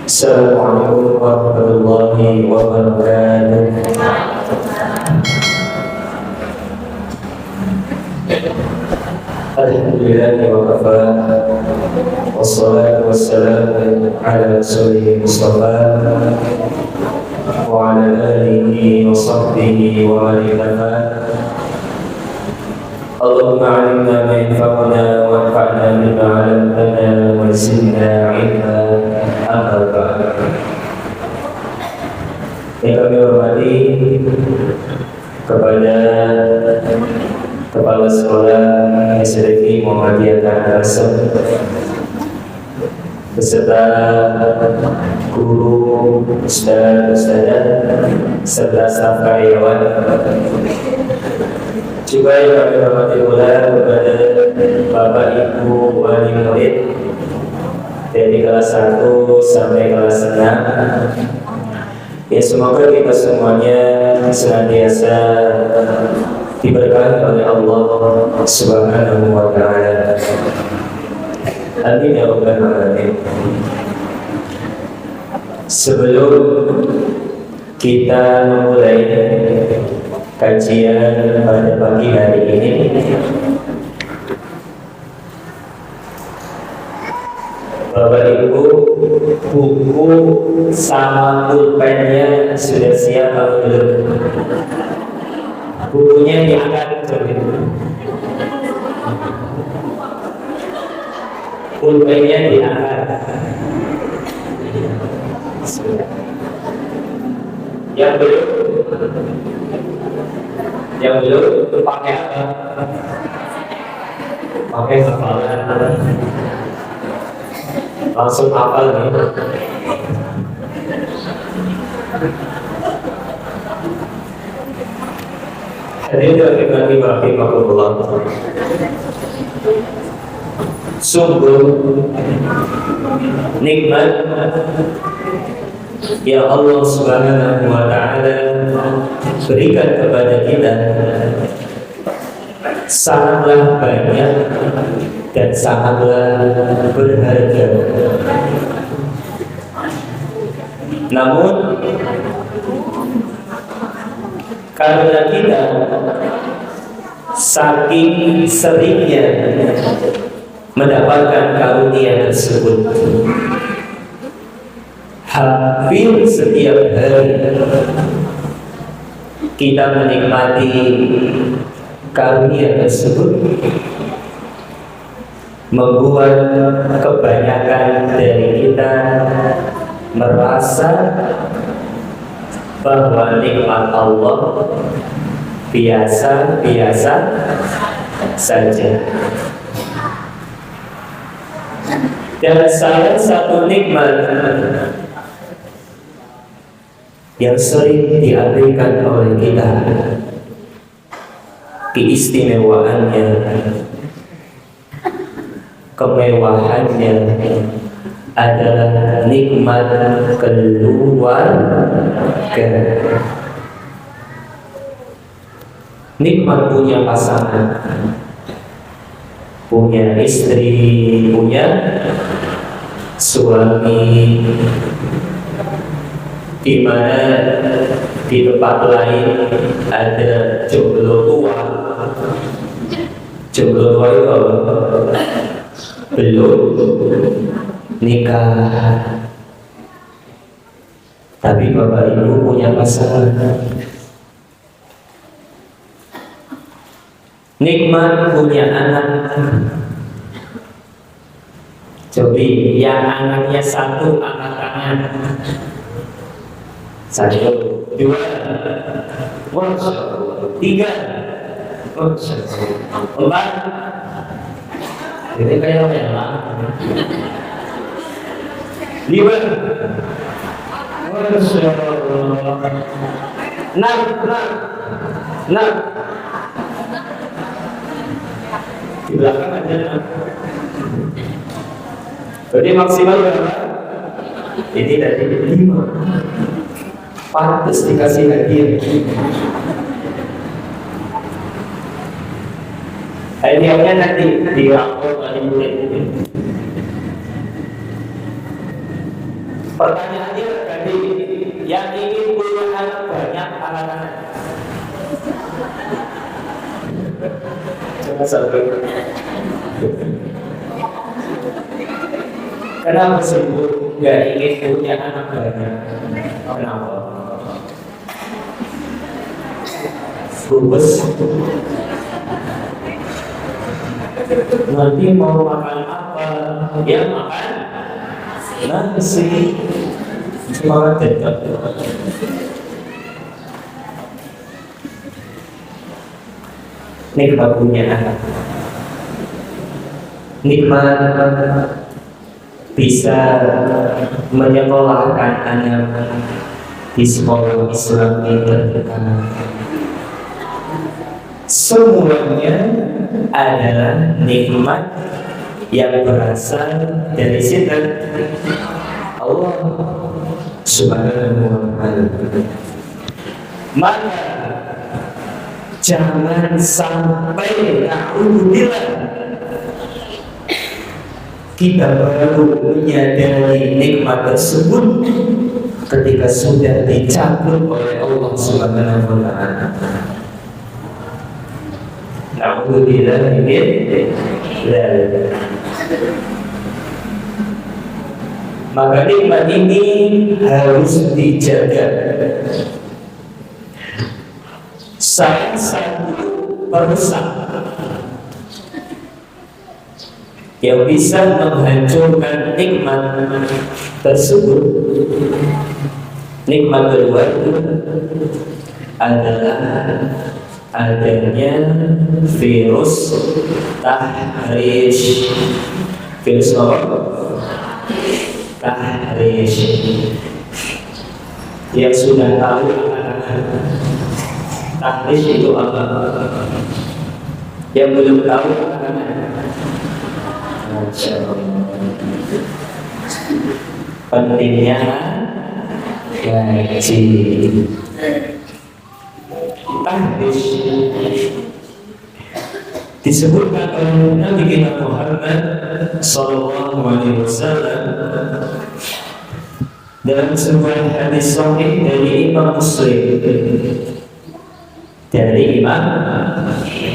Assalamualaikum warahmatullahi wabarakatuh. Alhamdulillah wa kafa. Wassalatu wassalamu ala rasulih Mustafa wa ala alihi wa sahbihi wa man ittaqa. Allahumma 'allimna ma yanfa'una wanfa'na bima 'allamtana wa zidna 'ilma. Amma ba'd. Yang kami hormati kepada Kepala Sekolah SDG Muhammadiyah Al-Asam beserta guru, ustaz-ustazah serta staf karyawan, juga yang kami hormati pula kepada Bapak Ibu wali murid dari kelas 1 sampai kelas 6. Ya, semoga kita semuanya senantiasa diberkahi oleh Allah Subhanahu wa ta'ala. Amin ya rabbal alamin. Sebelum kita memulai kajian pada pagi hari ini, Bapak Ibu, buku sama pulpennya sudah siap atau belum? Bukunya diangkat, pulpennya diangkat. Yang belum pakai apa? Pakai hafalan. Langsung hafal nih. Hadirin rahimani wa rahimakumullah. Sungguh nikmat yang Allah Subhanahu wa ta'ala berikan kepada kita sangatlah banyak dan sangatlah berharga. Namun karena kita saking seringnya mendapatkan karunia tersebut, hampir setiap hari kita menikmati karunia tersebut, membuat kebanyakan dari kita merasa bahwa nikmat Allah biasa-biasa saja. Dan salah satu nikmat yang sering diabaikan oleh kita, keistimewaannya, kemewahannya adalah nikmat keluarga. Nikmat punya pasangan, punya istri, punya suami, di mana di tempat lain ada jomblo tua. Jomblo tua itu belum nikah, tapi Bapak Ibu punya pasangan. Nikmat punya anak. Cobi yang anaknya satu angkat tangan. 1, 2, 3, 4. Ini kayak apa ya? 5. 6. Di belakang ada 6. Jadi maksimal berapa? Ini tadi 5. Pantas dikasih hadiah. Hadiahnya nanti di rapor wali murid. Pertanyaannya tadi, yang ingin punya anak banyak angkat tangan. Cuma satu. Kenapa sebut nggak ingin punya anak banyak? Kenapa? Bubes. Nanti mau makan apa? Ya makan nasi. Semangat tetap. Nikmat punya anak. Nikmat bisa menyekolahkan anak di sekolah Islam yang terdekat. Semuanya adalah nikmat yang berasal dari situ Allah Subhanahu wa ta'ala. Maka jangan sampai na'udzubillah kita baru menyadari nikmat tersebut ketika sudah dicabut oleh Allah Subhanahu wa ta'ala. Na'udzubillah min dzalik. Maka nikmat ini harus dijaga. Salah satu perusak yang bisa menghancurkan nikmat tersebut, nikmat kedua itu adalah adanya virus tahrish. Virus apa? Tahrish. Yang sudah tahu tahrish itu apa? Yang belum tahu pentingnya ngaji. Tahrish disebutkan oleh Nabi kita Muhammad sallallahu alaihi wasallam dalam sebuah hadis sahih dari Imam Muslim. Dari Imam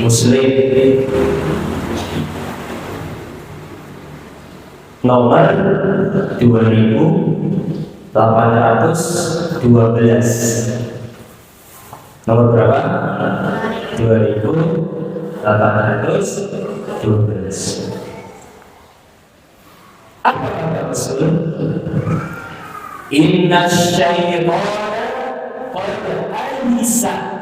Muslim nomor 2812. Nomor berapa? 2812. Apa kata Rasul? Inna syaitana qad aisa.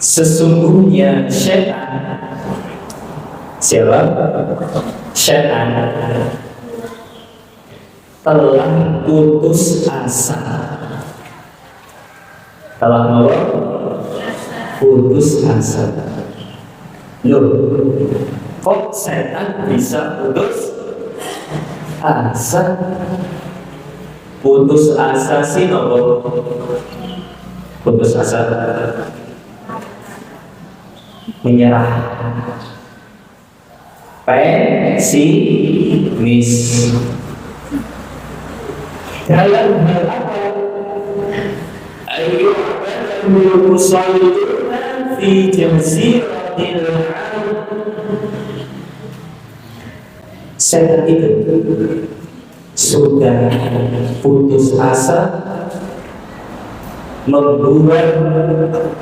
Sesungguhnya syaitan. Siapa? Syaitan telah putus asa. Telah mau putus asa. Loh, kok setan bisa putus asa? Putus asa sih nopo? Putus asa menyerah, pesimis. Dalam hal apa? Ayyuhal musalluna fi jaziratil arab. Setan itu sudah putus asa membuat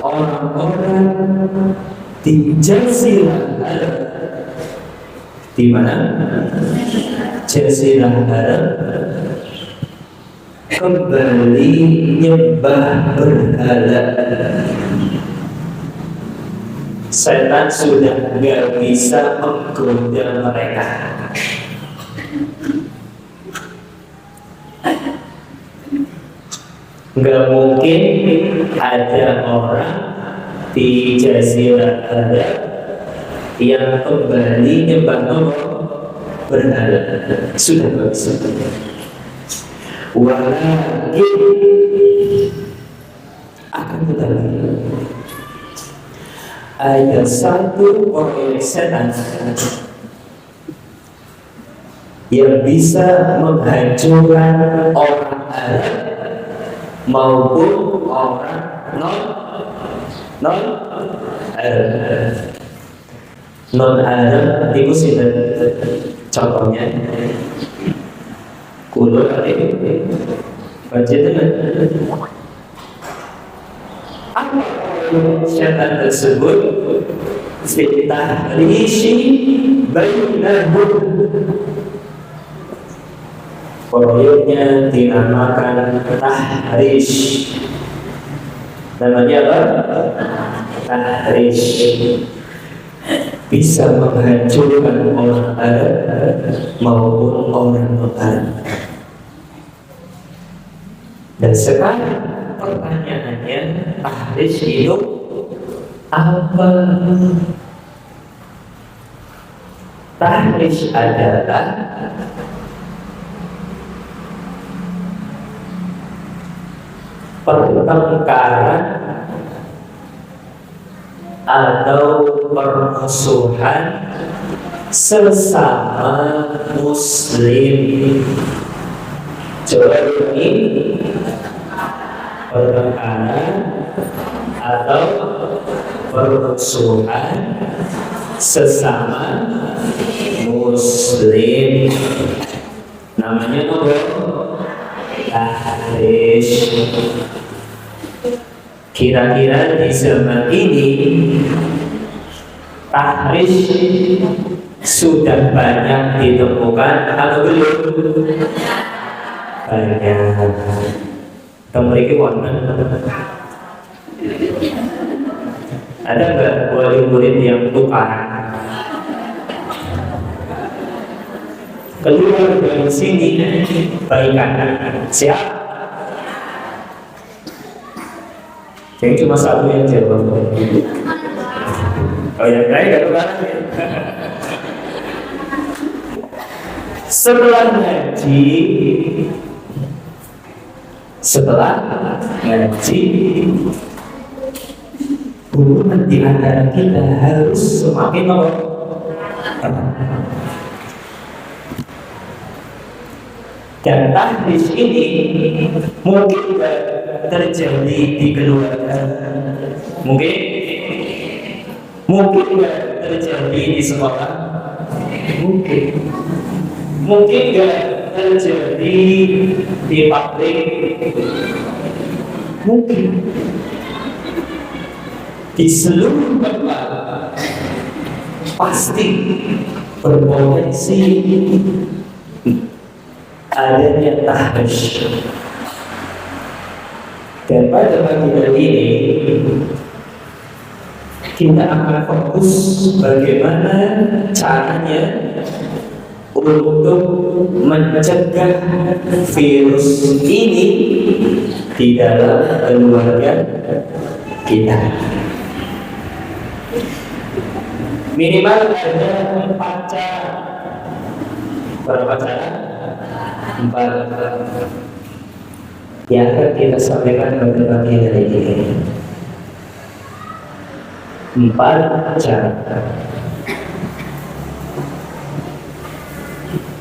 orang-orang di Jazirah Arab. Di mana? Jazirah Arab kembali nyembah berhala. Setan sudah nggak bisa menggoda mereka. Nggak mungkin ada orang di Jazirah Arab yang kembali nyembah berhala. Sudah nggak bisa. Walakin akan tetapi ada satu proyek setan yang bisa menghancurkan orang Arab maupun orang non Arab. Non Arab itu sih contohnya. Kulo tadi baca dengan apa syaitan tersebut fitnah rishi bainahum, proyeknya dinamakan tahrish. Namanya apa? Tahrish. Bisa menghancurkan orang Arab maupun orang non-Arab. Dan sekarang pertanyaannya, tahrish itu apa? Tahrish adalah pertengkaran atau permusuhan sesama muslim. Coba ini pertengkaran atau permusuhan sesama muslim, namanya apa? Tahrish. Kira-kira di zaman ini tahrish sudah banyak ditemukan atau belum? Banyak. Memiliki warna. Ada nggak murid-murid yang tukaran? Keluar dari sini baikan. Siap? Yang cuma satu yang jawab. Oh yang lain nggak tukaran. Setelah ngaji, hubungan di antara kita harus semakin erat. Dan tahrish ini mungkin terjadi di keluarga, mungkin terjadi di sekolah, mungkin terjadi di pabrik, mungkin di seluruh tempat, pasti berpotensi adanya tahrish. Dan pada pagi hari ini kita akan fokus bagaimana caranya untuk mencegah virus ini di dalam keluarga kita. Minimal ada 4 cara. Berapa cara? 4 yang akan kita sampaikan pada pagi hari ini. 4 cara.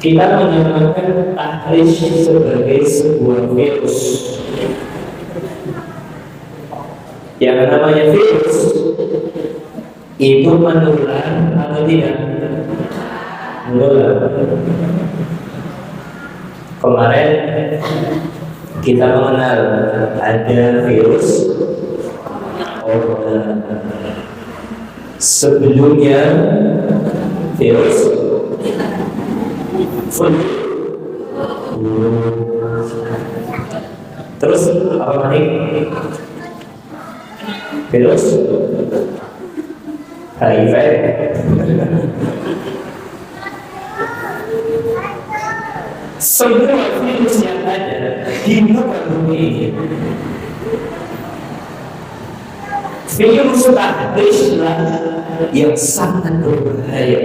Kita menamakan tahrish sebagai sebuah virus. Yang namanya virus itu menular atau tidak? Menular. Kemarin kita mengenal ada virus corona. Sebelumnya virus flu. Terus apa lagi? Virus HIV. Semua virus yang ada di muka bumi ini, virus tahrish yang sangat berbahaya,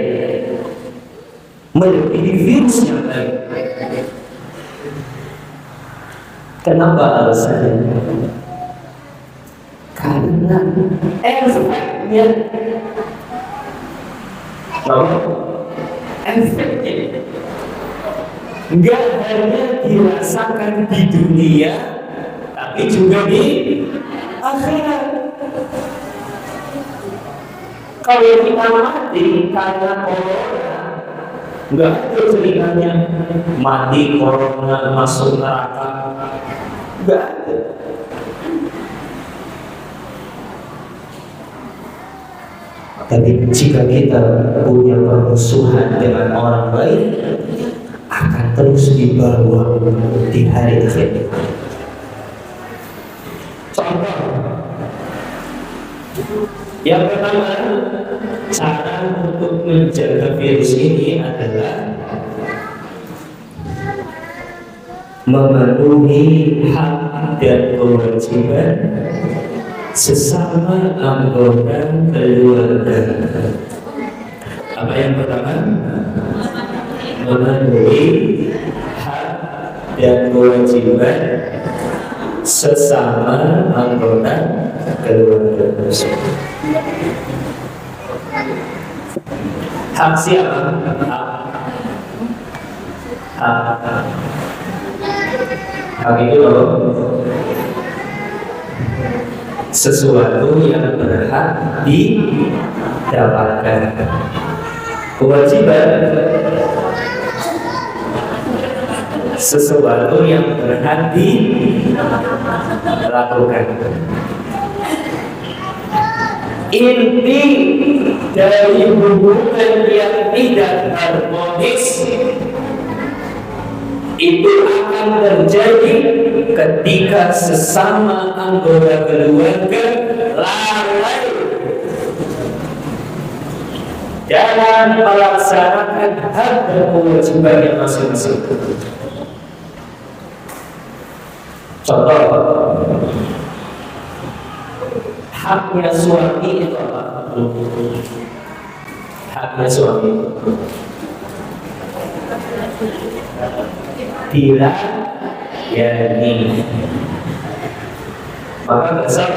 melebihi virus yang lain. Kenapa alasannya? Karena efeknya, efeknya nggak hanya dirasakan di dunia, tapi juga di akhirat. Kalau kita mati karena corona, nggak ada ceritanya mati corona masuk neraka, nggak ada. Tapi jika kita punya permusuhan dengan orang baik, akan terus dibawa di hari akhir. Contoh yang pertama, cara untuk menjaga virus ini adalah memenuhi hak dan kewajiban sesama anggota keluarga. Apa yang pertama? Memenuhi hak dan kewajiban sesama anggota keluarga. Hak siapa? Hak itu loh, sesuatu yang berhak didapatkan. Kewajiban, sesuatu yang berhak dilakukan. Inti dari hubungan yang tidak harmonis itu akan terjadi ketika sesama anggota keluarga lalai dalam melaksanakan hak dan kewajibannya masing-masing. Contoh, haknya suami itu apa? Haknya suami dilayani. Maka dasar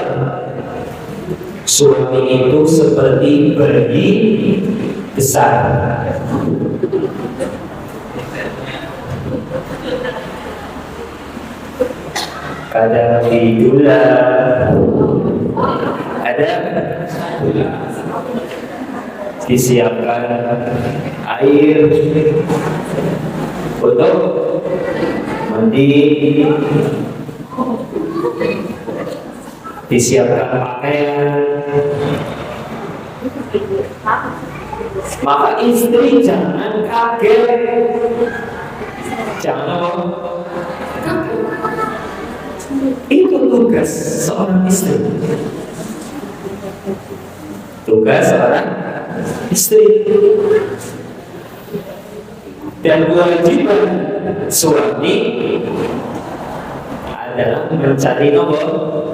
suami itu seperti bayi besar. Kadang tiduran, ada disiapkan air untuk mandi, disiapkan pakaian. Maka istri jangan kaget, jangan apa? Itu tugas seorang istri. Tugas seorang istri. Dan kewajiban suami adalah mencari nafkah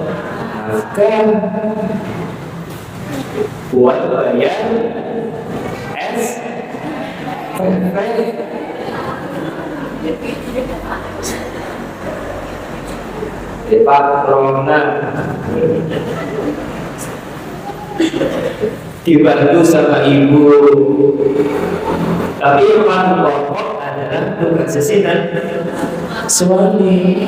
buat bayar SPP. Patronan, dibantu sama ibu. Tapi yang paling pokok adalah tugas dan suami.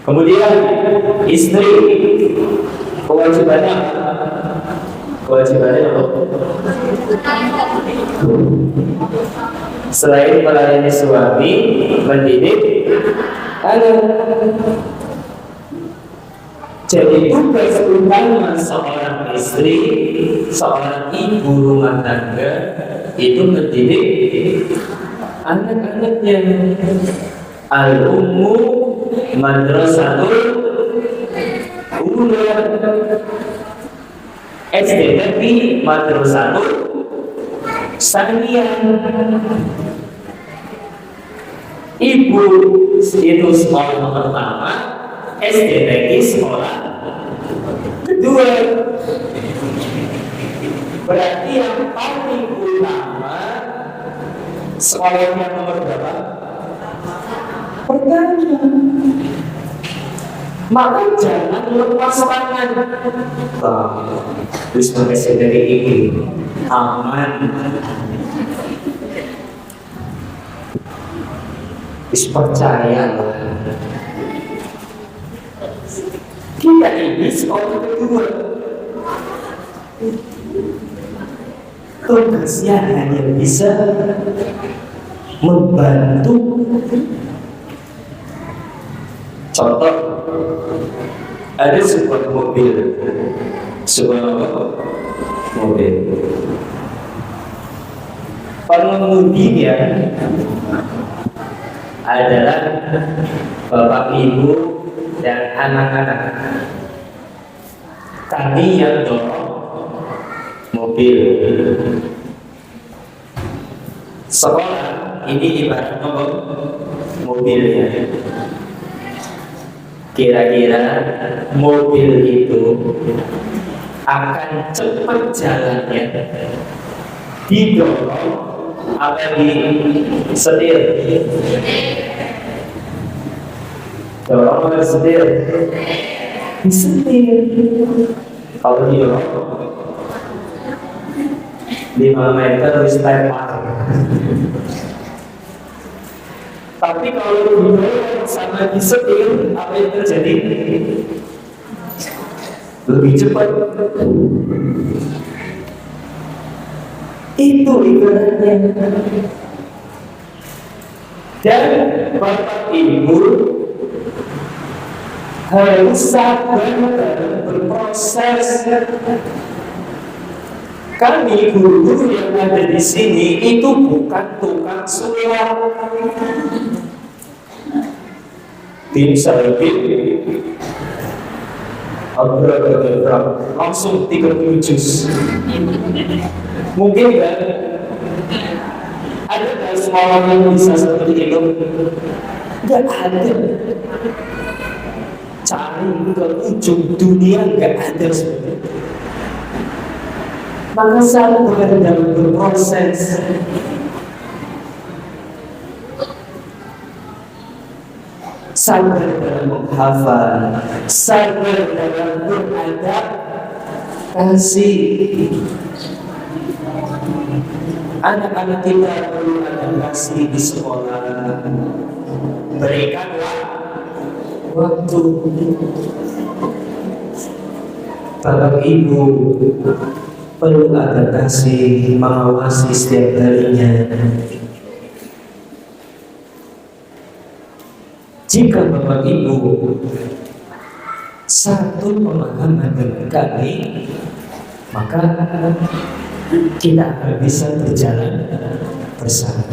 Kemudian istri, kewajibannya apa? Selain melayani suami, mendidik anak. Jadi tugas utama seorang istri, seorang ibu rumah tangga itu mendidik anak-anaknya. Al-ummu madrasatul ula, SD negeri madrasatul saniyah. Ibu itu sekolah pertama, SD negeri sekolah kedua. Berarti yang paling utama sekolah yang nomor berapa? Pertama. Maka jangan lepas tangan. Terus mengasih dari ini aman. percaya kita ini sekolah kedua, tugasnya hanya bisa membantu. Contoh, ada sebuah mobil, pengemudinya adalah bapak ibu dan anak-anak. Kami yang dorong mobil. Sekolah ini ibarat mobilnya. Kira-kira mobil itu akan cepat jalannya didorong apa disetir? Dorong apa disetir? Disetir. Kalau didorong 5 meter wis tepar. Tapi kalau didorong sama disetir, apa yang terjadi? Lebih cepat. Itu ibaratnya. Dan bapak ibu harus sabar dalam berproses. Kami guru-guru yang ada di sini itu bukan tukang sulap. Tim servis langsung 30 juz. Mungkin kan ada nggak semua orang yang bisa seperti itu? Nggak ada. Cari ke ujung dunia nggak ada seperti itu. Maka sabar dalam berproses. Sabar dalam menghafal, sabar dalam beradaptasi. Anak-anak kita perlu adaptasi di sekolah. Berikanlah waktu. Bapak Ibu perlu adaptasi, mengawasi setiap harinya. Jika Bapak Ibu satu pemahaman dengan kami, maka kita akan bisa berjalan bersama.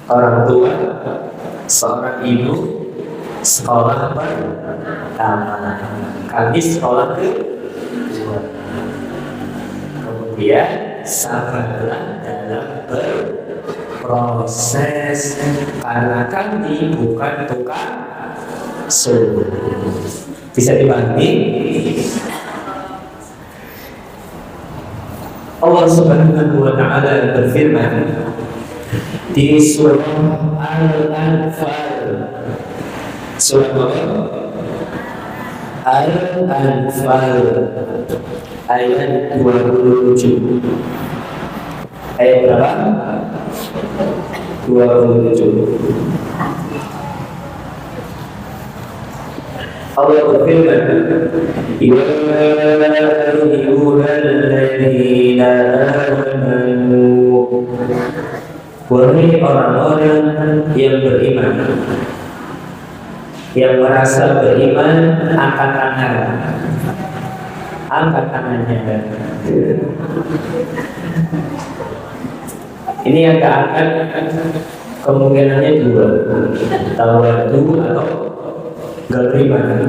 Orang tua, seorang ibu, sekolah pertama. Kami sekolah kedua. Kemudian sabarlah dalam berproses, karena kami bukan tukang sulap. Bisa dipahami? Allah Subhanahu wa Ta'ala berfirman di surah Al-Anfal, surah Al-Anfal ayat 27. Ayat berapa? 27. Allah berfirman, "Ya ayyuhalladzina amanu." Wahai orang-orang yang beriman, yang merasa beriman, angkat tangan. Angkat tangannya. Ini yang keangkat kemungkinannya dua, tawadu atau gak beriman.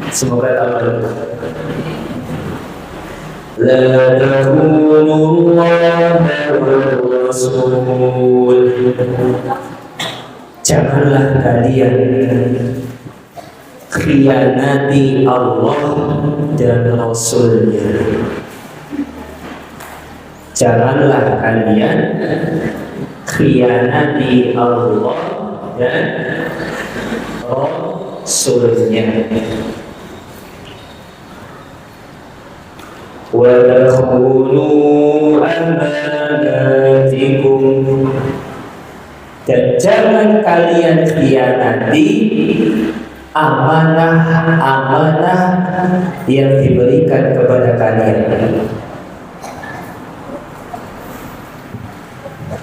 Semoga tawadu. La takunullaha wal rasul. Janganlah kalian khianati Allah dan Rasulnya. Janganlah kalian khianati Allah dan Rasulnya. Wa takhunu amanatikum dinikum, dan jangan kalian khianati amanah-amanah yang diberikan kepada kalian.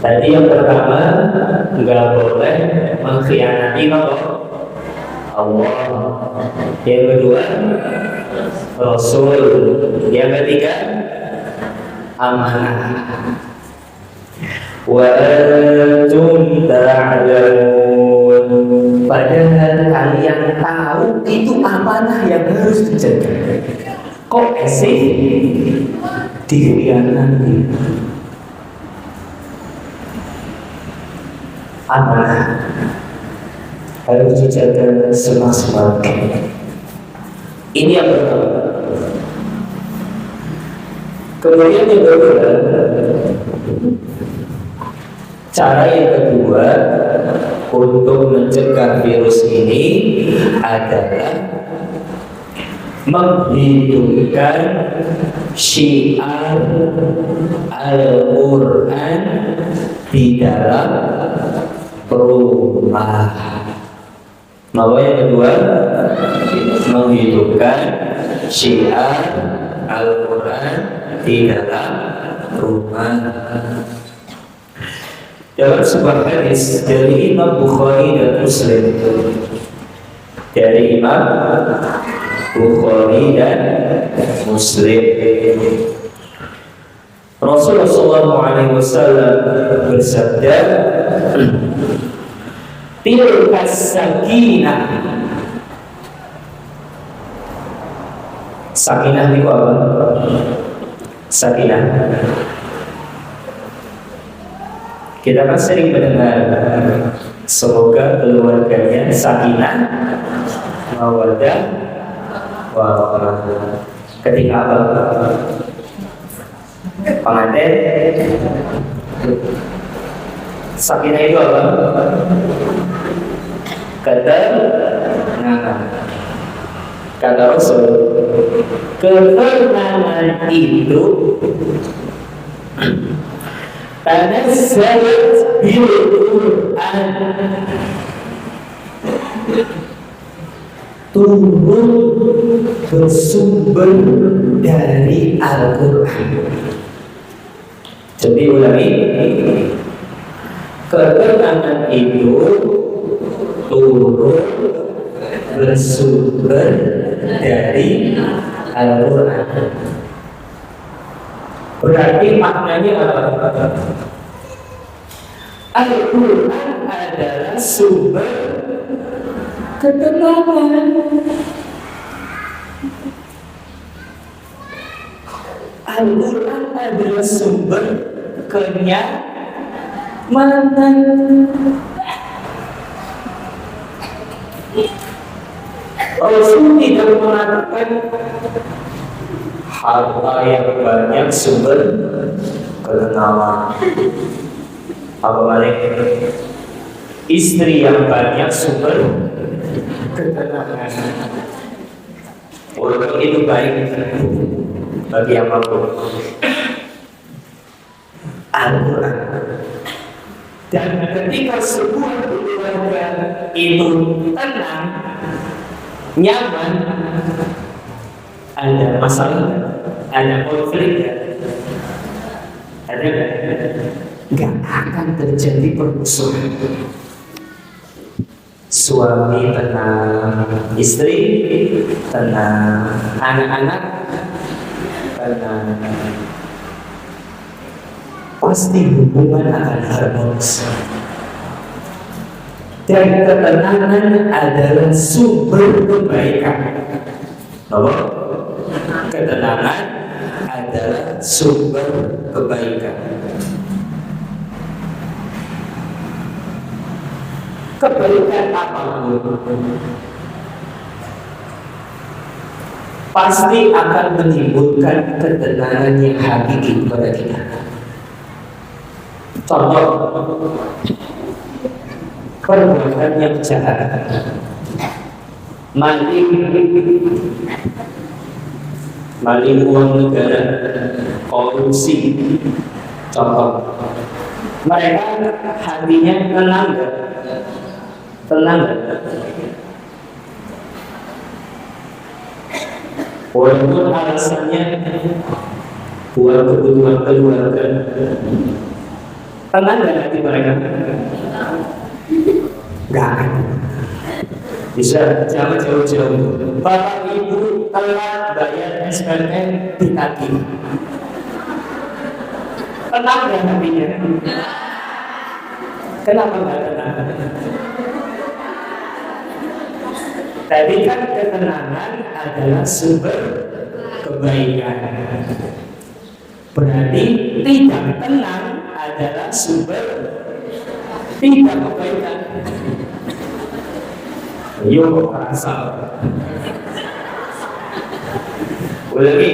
Tadi yang pertama, nggak boleh mengkhianati Allah. Yang kedua, Rasul. Yang ketiga, amanah. Wa antum ta'lamun, padahal kalian tahu itu amanah yang harus dijaga. Kok sih dikhianati? Amanah harus dijaga semaksimal mungkin. Ini yang pertama. Kemudian yang kedua, cara yang kedua untuk mencegah virus ini adalah menghidupkan syiar Al-Quran di dalam rumah. Maka yang kedua, menghidupkan syiar Al-Quran di dalam rumah. Dalam sebuah hadis dari Imam Bukhari dan Muslim, dari Imam Bukhari dan Muslim, Rasulullah SAW bersabda, tilkas sakinah. Sakinah itu apa? Sakinah, kita kan sering mendengar, semoga keluarganya sakinah, mawaddah, warahmah. Ketika apa? Pengantin. Sakinah itu apa? Ketenangan. Kata Rasul, ketenangan itu tanazzalat bil Qur'an, turun bersumber dari Al-Quran. Jadi ulangi, ketenangan itu turun bersumber dari Al-Quran. Berarti maknanya apa? Al-Quran adalah sumber ketenangan. Al-Quran adalah sumber kenyamanan. Rasul tidak mengatakan harta yang banyak sumber ketenangan, apa balik istri yang banyak sumber ketenangan. Walaupun itu baik bagi yang mampu. Al-Quran. Dan ketika sebuah keluarga itu tenang, nyaman, ada masalah, ada konflik, ada nggak akan terjadi permusuhan. Suami tenang, istri tenang, anak-anak tenang, pasti hubungan akan harmonis. Dan ketenangan adalah sumber kebaikan. Bahwa ketenangan adalah sumber kebaikan. Kebaikan apapun pasti akan menimbulkan ketenangan yang hakiki kepada kita. Contoh, perbuatan yang jahat, maling uang negara, korupsi, contoh. Mereka hatinya tenang gak? Tenang gak? Walaupun alasannya buat kebutuhan keluarga, tenang gak hati mereka? Gak. Bisa jangan jauh-jauh. Bapak ibu telat bayar SPP ditagih. Tenang gak hatinya? Kenapa gak tenang? Tadi kan ketenangan adalah sumber kebaikan. Berarti tidak tenang adalah sumber tidak kebaikan. Yo asal. Ulangi,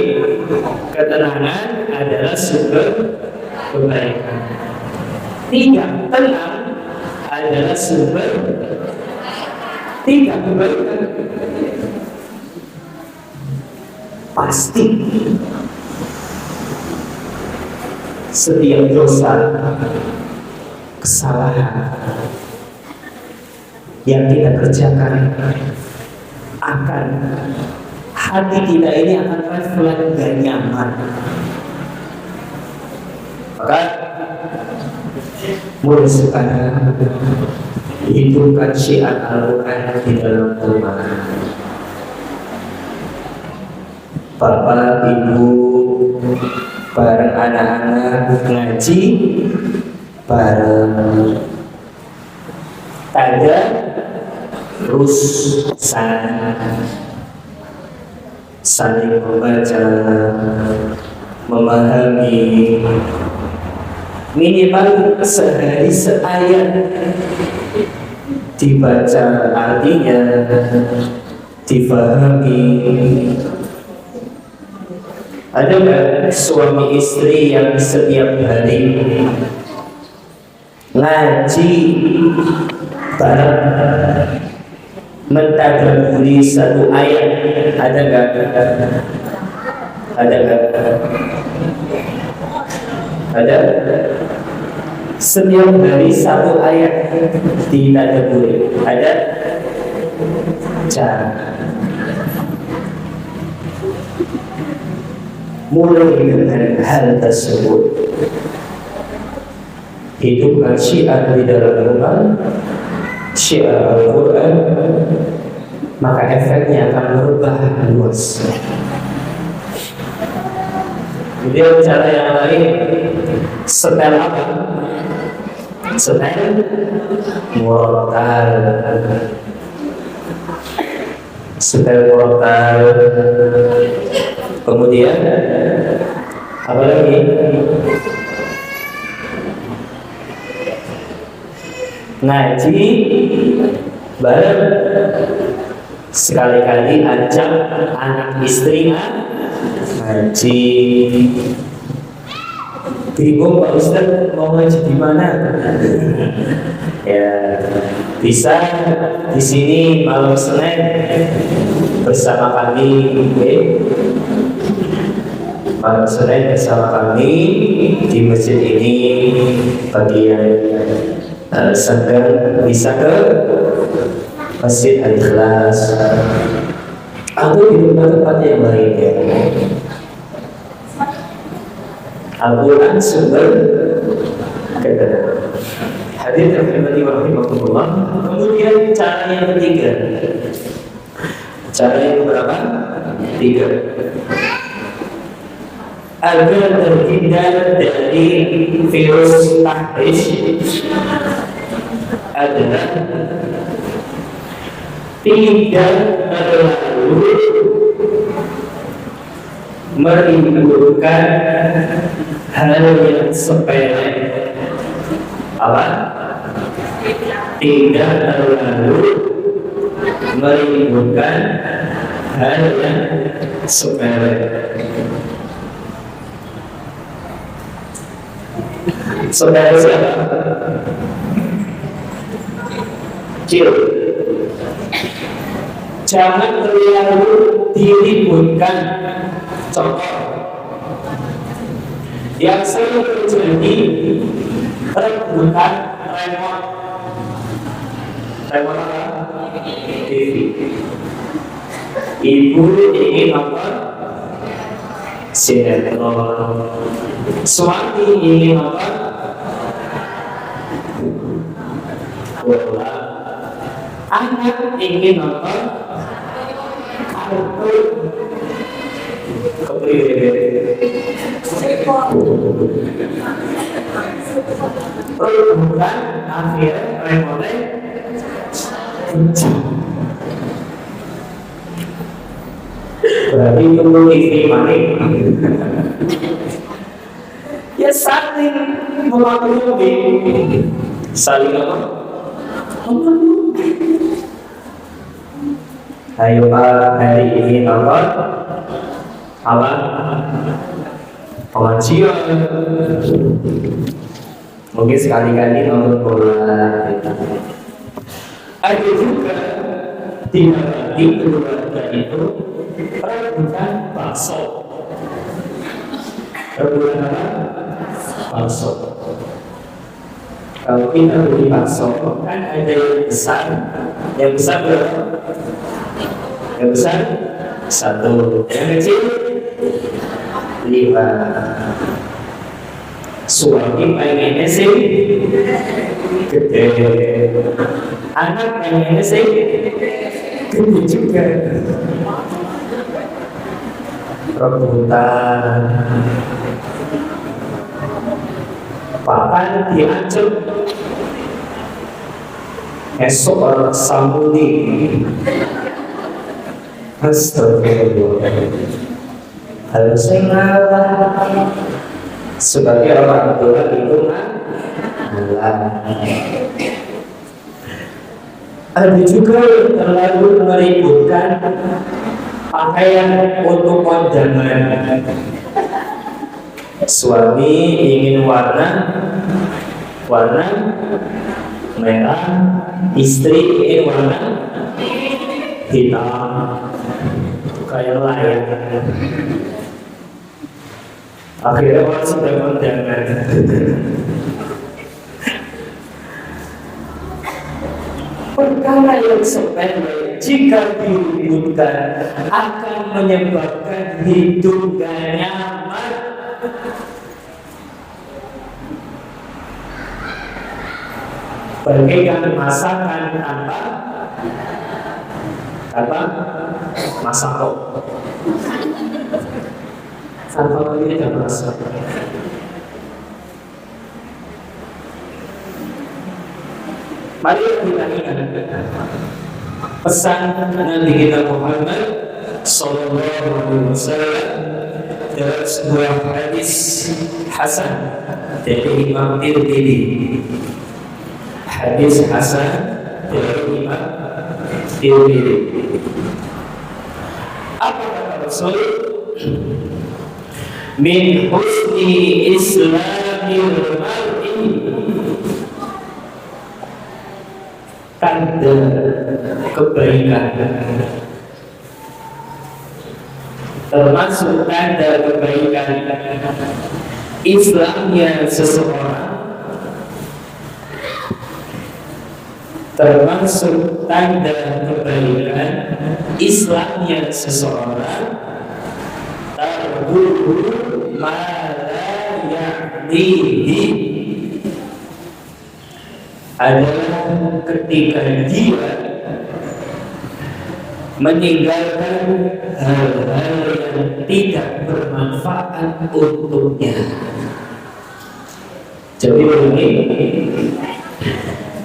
ketenangan adalah sumber kebaikan. Tidak tenang adalah sumber tidak kebaikan. Pasti setiap dosa, kesalahan yang kita kerjakan akan hati kita ini akan refleks gak nyaman. Maka mulai sekarang hidupkan syiar Al-Quran di dalam rumah. Bapak, ibu, bareng anak-anak ngaji bareng. Tanda rusak, saling membaca, memahami, minimal sehari seayat dibaca artinya, difahami. Ada nggak suami istri yang setiap hari ngaji bareng mentadaburi satu ayat? Ada nggak? Ada nggak? Ada. Setiap hari satu ayat ditadaburi. Ada? Jangan. Mulai dengan hal tersebut, hidupkan syiar di dalam rumah, syiar Al-Quran, maka efeknya akan berubah luas. Kemudian cara yang lain, setel apa? Setel murotal. Setel murotal. Kemudian apa lagi? Ngaji bareng. Sekali-kali ajak anak istri ngaji. Bingung Pak Ustaz mau ngaji di mana? Ya bisa di sini malam Senin bersama kami. Malam Senin bersama kami di masjid ini. Bagi yang sedang bisa ke Masjid Al-Ikhlas atau di tempat-tempat yang lainnya. Al-Quran sumber ketenangan. Hadirin rahimani wa rahimakumullah. Kemudian cara yang ketiga. Cara yang berapa? 3. Agar terhindar dari virus tahrij adalah tidak terlalu menimbulkan hal yang sepele. Apa? Tidak terlalu menimbulkan hal yang sepele. Saudara siapa? Cil. Jangan terlalu diributkan. Contoh yang sering terjadi Rebutan remote. Remote apa? TV. Ibu ingin nonton sinetron. Suami ingin nonton bola. Anak ingin nonton kartun. Bukan akhirnya remote berarti tunggu TV maning. Ya saling memaklumi, saling apa? Memaklumi. Ayo Pak, hari ini nonton apa? Pengajian. Mungkin sekali-kali nonton bola. Ada juga tidak di keluarga itu rebutan bakso. Rebutan apa? Bakso. Kalau kita beli bakso kan ada yang besar. Yang besar berapa? Yang besar 1. Yang kecil 5. Suami pengennya sih gede, anak pengennya sih gede juga. Rebutan. Bahkan diancam esok orang sambuni. Astagfirullah. Harusnya ngalah. Sebagai orang tua itu ngalah. Ada juga yang terlalu meributkan pakaian untuk kondangan. Suami ingin warna merah, istri ingin warna hitam, kayak layak. Akhirnya orang sudah kondangan. Perkara yang sepele jika diributkan akan menyebabkan hidup gak nyaman. Bagaikan masakan apa? Masako. Tanpa ini tidak masak. Mari kita ingat pesan Nabi kita Muhammad Sallallahu Alaihi Wasallam dalam sebuah hadis hasan dari Imam Tirmidzi. Hadis hasan dari Imam Tirmidzi. Apa kata Rasul? Min husni islamil mar'i tanda kebaikan, termasuk tanda kebaikan Islamnya seseorang, termasuk tanda kebaikan Islamnya seseorang tarbuhu ma la ya'nihi, adalah ketika dia meninggalkan hal-hal yang tidak bermanfaat untuknya. Jadi ini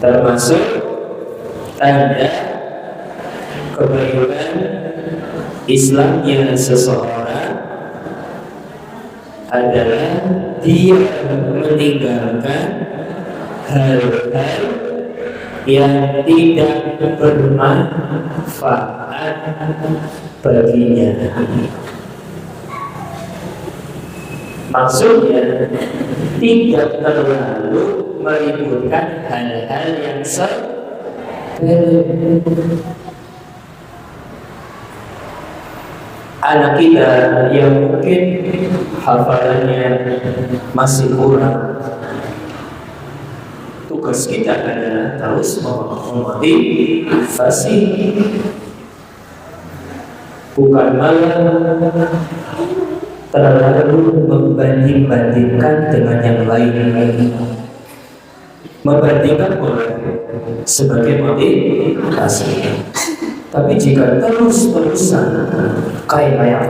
termasuk tanda kebaikan Islamnya seseorang adalah dia meninggalkan hal-hal yang tidak bermanfaat baginya. Maksudnya tidak terlalu meributkan hal-hal yang sepele. Anak kita yang mungkin hafalannya masih kurang, tugas kita adalah terus memotivasi, bukan malah terlalu membanding-bandingkan dengan yang lain. Membandingkan boleh sebagai motivasi, tapi jika terus-terusan kayak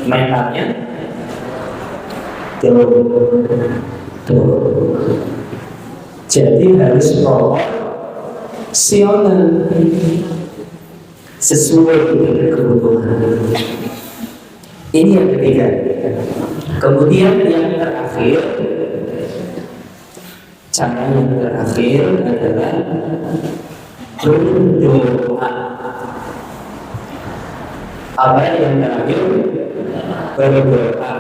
mentalnya tuh. Jadi harus proporsional sesuai dengan kebutuhan. Ini yang ketiga. Kemudian yang terakhir, cara yang terakhir adalah berdoa. Apa yang terakhir? Berdoa.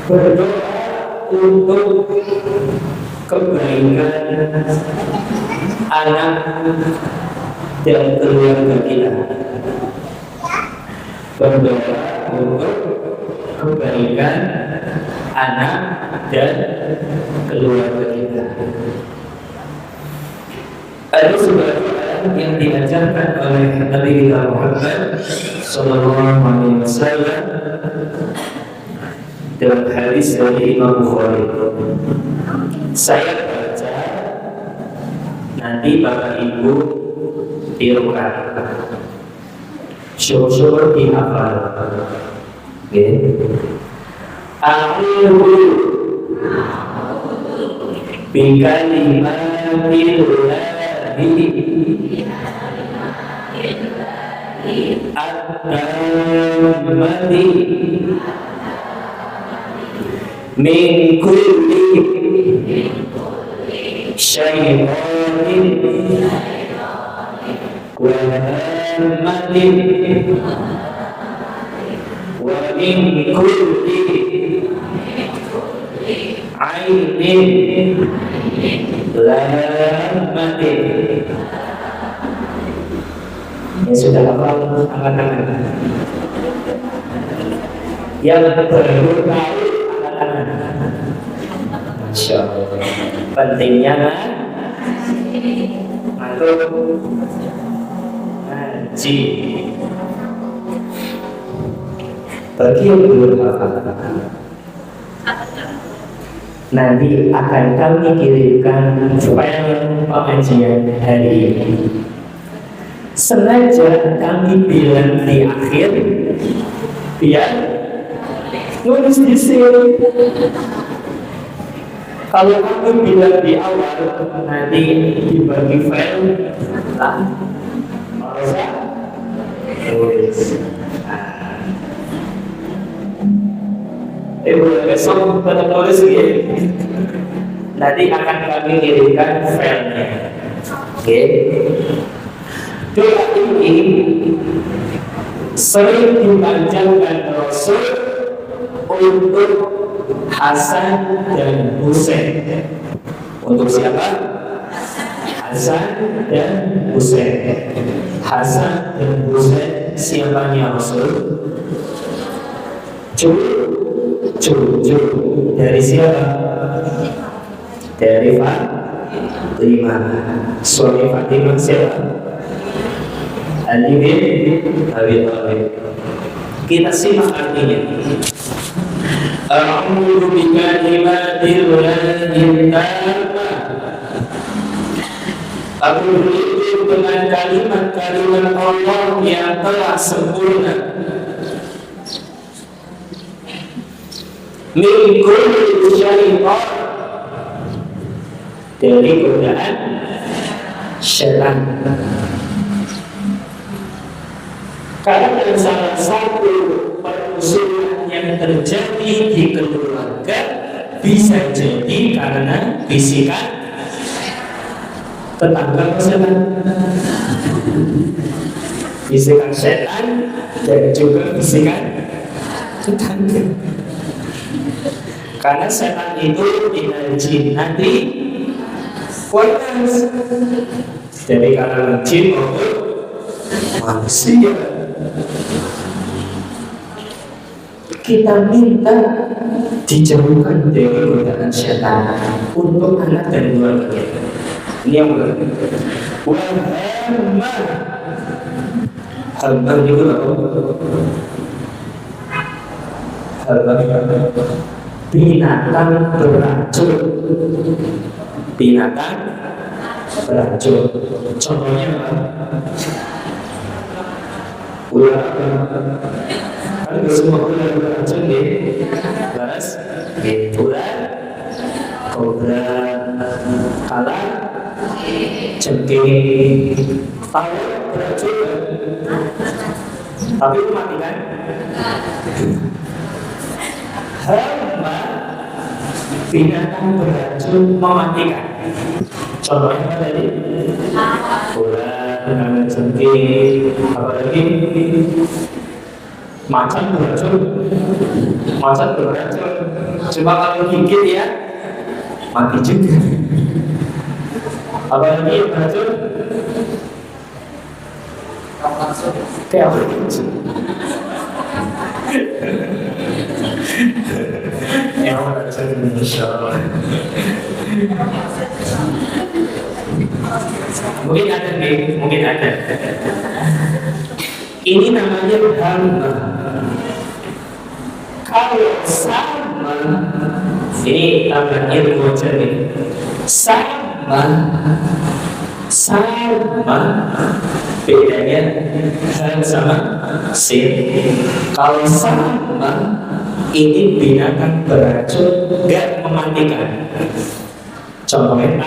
Berdoa untuk kebaikan anak dan keluarga kita. Berdoa untuk kebaikan anak dan keluarga kita. Ada sebuah yang diajarkan oleh Nabi kita Muhammad Sallallahu Alaihi Wasallam dalam hadis dari Imam Bukhari. Saya baca, nanti Bapak Ibu tirukan, syukur dihafal. A'udzu bikalimatillahil at-tammati min kulli syai'anin wa hammatin wa min kulli ainin lammatin. Ya sudah hafal, angkat tangan. Yang baru tahu angkat tangan. Masya Allah. Pentingnya ngatur ngaji. Bagi yang belum hafal, nanti akan kami kirimkan file pengajian hari ini. Sengaja kami bilang di akhir biar nulis di sini. Kalau kamu bilang di awal, nanti dibagi file lah, masa tulis. Besok tetap tulis ya. Nanti akan kami kirimkan filenya. Oke. Doa ini sering dipanjangkan Rasul untuk Hasan dan Husain. Untuk siapa? Hasan dan Husain. Hasan dan Husain siapanya Rasul? Cucu dari siapa? Dari Fatimah. Suami Fatimah siapa? Ali bin Abi Thalib. Kita simak artinya. A'udzu bikalimatillahil tammah. Aku berlindung dengan kalimat-kalimat Allah yang telah sempurna. Min kulli syaitan, dari godaan syaitan. Karena salah satu permusuhan yang terjadi di keluarga bisa jadi karena bisikan tetangga setan, bisikan setan dan juga bisikan tetangga. Karena setan itu minal jinnati wan nas, dari kalangan jin maupun manusia. kita minta dijauhkan dari godaan setan untuk anak dan keluarga kita. Ini yang benar. Hamba juga binatang beracun. Binatang beracun. Contohnya apa? Ular. Kan semua ular beracun nih. Laras, ular, kobra, kala, cengkeh, tahu beracun. Tapi itu mati kan? Hamba binatang beracun mematikan. Contohnya apa tadi? Ular, cengkeh, apa lagi? Macan beracun. Macan beracun. Cuma kalau gigit ya mati juga. Apa lagi yang beracun? Kayak beracun. Yang beracun Insya Allah. Mungkin ada nih, mungkin ada. Ini namanya hamba. Kalau sama, ini tambah ilmu aja nih. Sama bedanya hal sama sin. Kalau sama ini binatang beracun gak mematikan. Contohnya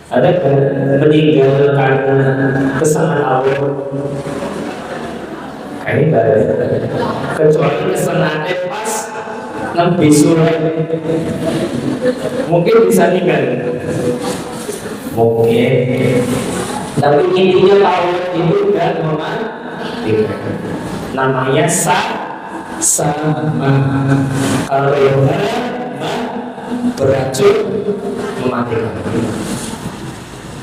ada meninggal karena kesalahan Allah. Ini kecuali kesalahan pas lebih surat, mungkin bisa tinggal, mungkin. Tapi intinya Allah itu gak mematikan. Namanya sama. Kalau yang beracun mematikan.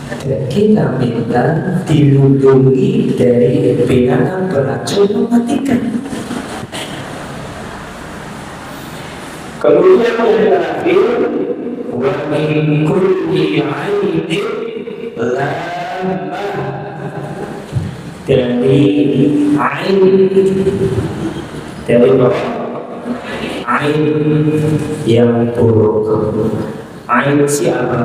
Dan kita minta dilindungi dari binatang beracun mematikan. Kemudian yang terakhir, wa min kulli 'ainin lamma, dari ain, dari ain yang buruk. Ain siapa?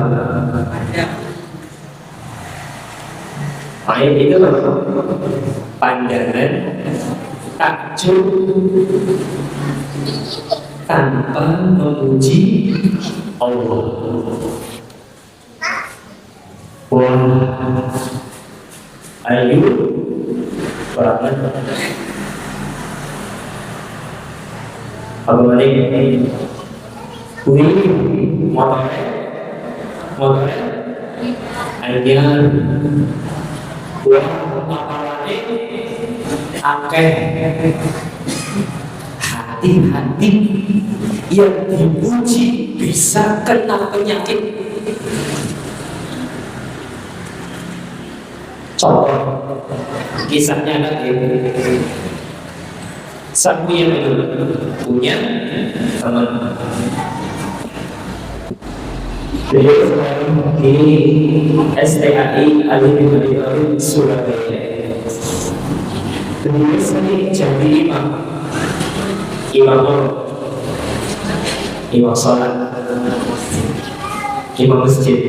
Ain itu pandangan takjub tanpa memuji Allah. Wah, ayu banget. Apa balik? motornya, ayan. Wah, apalagi akeh. Hati-hati yang dipuji bisa kena penyakit. Contoh kisahnya lagi, saya punya teman. Beliau sekarang di STAI Al-Hidayah Surabaya. Beliau sering jadi imam sholat, imam masjid.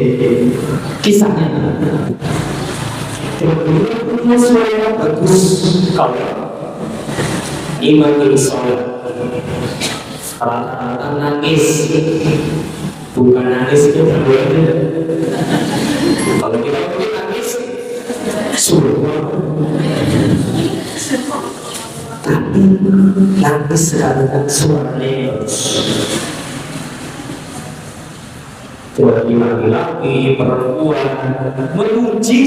Kisahnya beliau punya suara bagus kalau imam ini sholat. Rata-rata nangis, bukan nangis itu berbeda. Kalau kita nangis suruh, tapi nangis karena suaranya bagus. Jadi laki-laki, perempuan memuji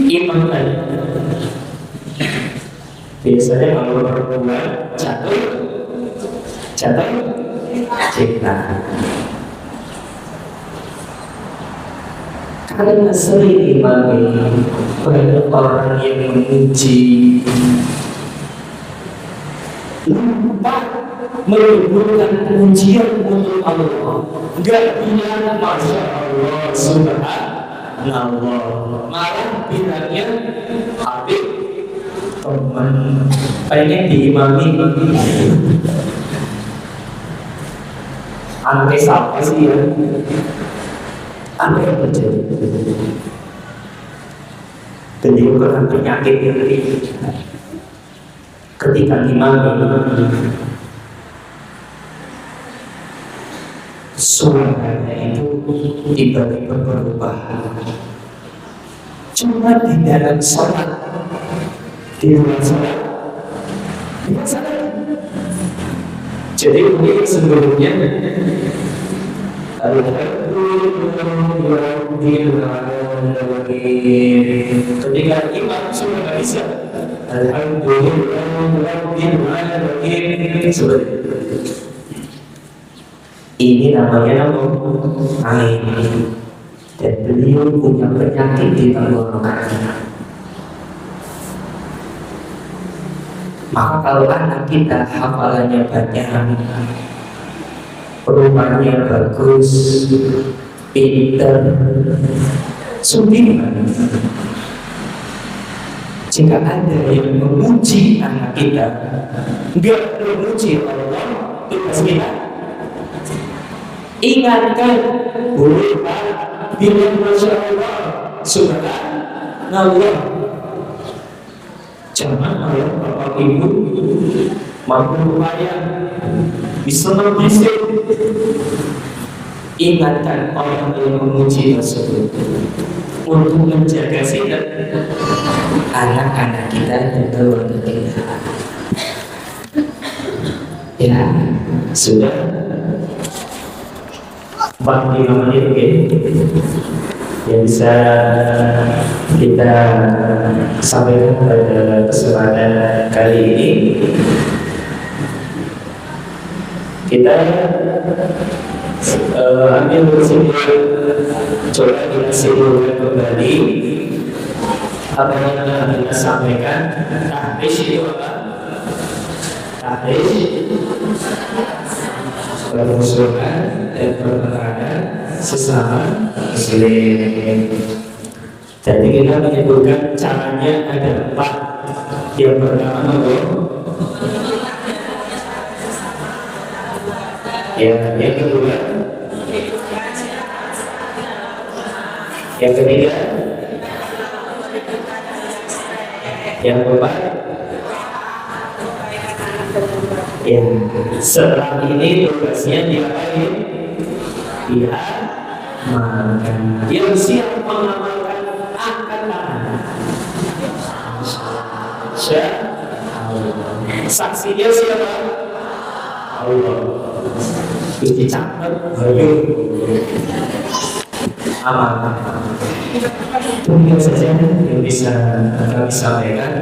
imam tadi. Biasanya kalau perempuan jatuh cinta. Karena sering imam banyak orang yang memuji lupa menyebutkan pujian untuk Allah, enggak bilang masya Allah subhanallah, malah bilangnya Habib teman pengen diimami. Anaknya siapa sih ya? Apa yang terjadi? Beliau kena penyakit ketika imam suaranya itu tiba-tiba berubah. Cuma di dalam sholat, di luar sholat, biasa. Jadi mungkin sebelumnya ketika imam sudah nggak bisa ini namanya ain, dan beliau punya penyakit di tenggorokan. Maka kalau anak kita hafalannya banyak, rumahnya bagus, pinter, sudiman, jika ada yang memuji anak kita, biar memuji Allah, tugas kita ingatkan, boleh bilang masya Allah subhanallah. Jangan ayah bapak ibu mampu upaya bisa membisik, ingatkan orang yang memuji tersebut untuk menjaga sikap anak-anak kita dan keluarga kita. Ya, sudah 45 menit, oke? Yang bisa kita sampaikan pada kesempatan kali ini, kita ambil kesimpulan, coba kita simpulkan kembali apa yang telah kita sampaikan. Tahrish itu apa? Tahrish permusuhan dan perperangan sesama Muslim. Jadi kita menyebutkan caranya ada 4. Yang pertama apa? Yang kedua, yang ketiga, yang keempat. Ya, setelah ini tugasnya diapain? Diamalkan. Yang siap mengamalkan angkat tangan. Saksinya siapa? Allah. Terus dicatat, ayo amalkan. Itu saja yang bisa kami sampaikan.